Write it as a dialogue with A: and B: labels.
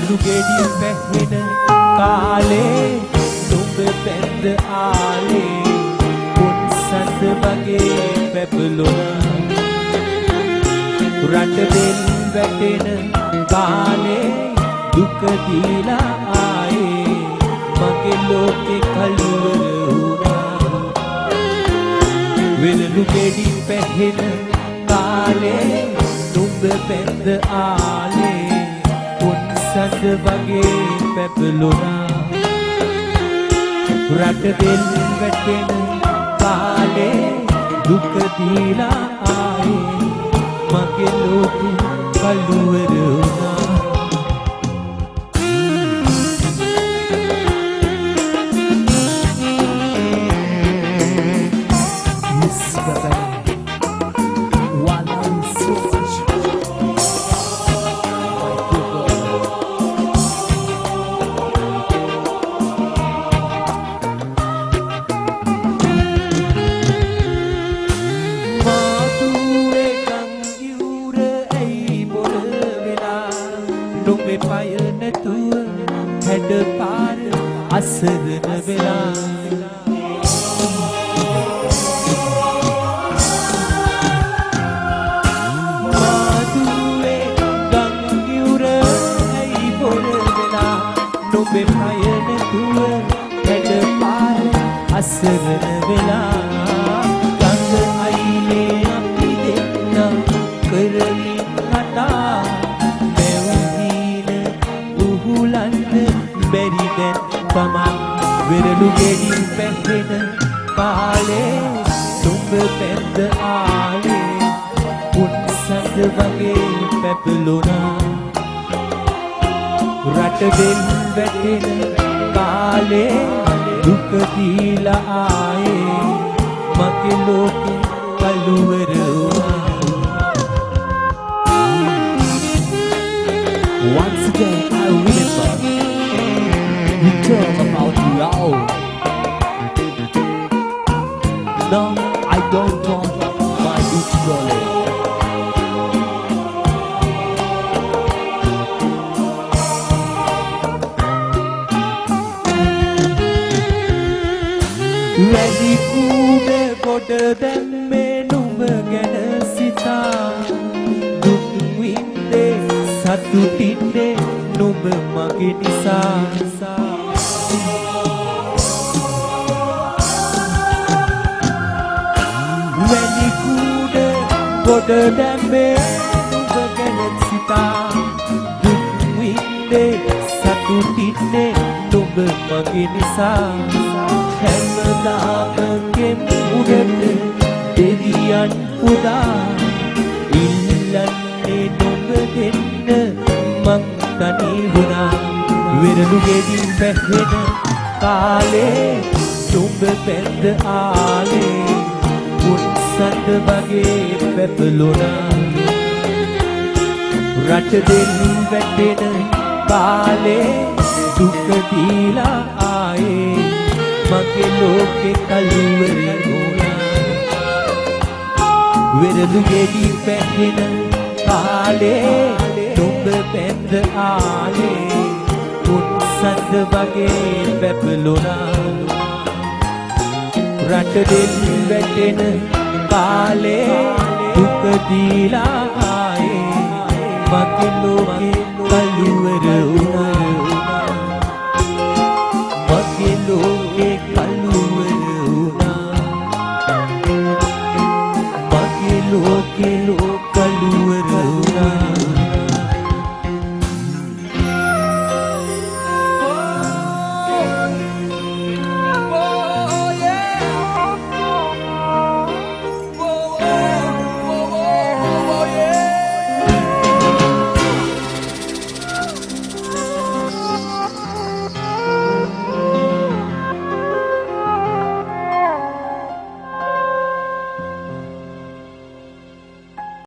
A: විරලු ගෙඩි පැහෙන කාලේ නුඹ පැන්ද ආලේ පුන්සඳ වගේ පැපලුණා රට දෙල් වැටෙන කාලේ දුක දීලා ආයේ මගේ ලෝකේ කලවර වුණා විරලු ගෙඩි පැහෙන කාලේ නුඹ පැන්ද ආලේ පුන්සඳ වගේ පැපලුණා රට දෙල් වැටෙන කාලේ දුක දීලා ආයේ මගේ ලෝකේ කලවර වුණා නුඹේ පය නැතුව හැඩ පාර අසරණ වෙලා මාදුවේ ගංගියුර ඇයි බොර වෙලා නුඹේ පය නැතුව හැඩ පාර අසරණ වෙලා ගඟ අයිනේ අපි දෙන්න කරමින් කතා බැරි දැන් තමා විරලු ගෙඩි පැහෙන කාලේ නුඹ පැන්ද ආලේ පුන්සඳ වගේ පැපලුණා රට දෙල් වැටෙන කාලේ දුක දීලා ආයේ මගේ ලෝකේ කලවර වුණා Once again I remember you talk about love. No, I don't talk my beautiful. Ready kude koda dhamme numba gana sita duk winde satutinde numba mage nisa Ready kude koda dhamme numba gana sita duk winde satutinde numba mage nisa හැමදාමගෙන් උඩට දෙවියන් පුදා ඉල්ලන්නේ නුඹ දෙන්න මං තනි වුණා විරලු ගෙඩි පැහෙන කාලේ නුඹ පැන්ද ආලේ පුන්සඳ වගේ පැපලුණා රට දෙල් වැටෙන කාලේ දුක දීලා ආයේ මගේ ලෝකේ කලවර වුණා විරලු ගෙඩි පැහෙන කාලේ නුඹ පැන්ද ආලේ පුන්සඳ වගේ පැපලුණා රට දෙල් වැටෙන කාලේ දුක දීලා ආයේ මගේ ලෝකේ කලවර වුණා මගේ ලෝකේ look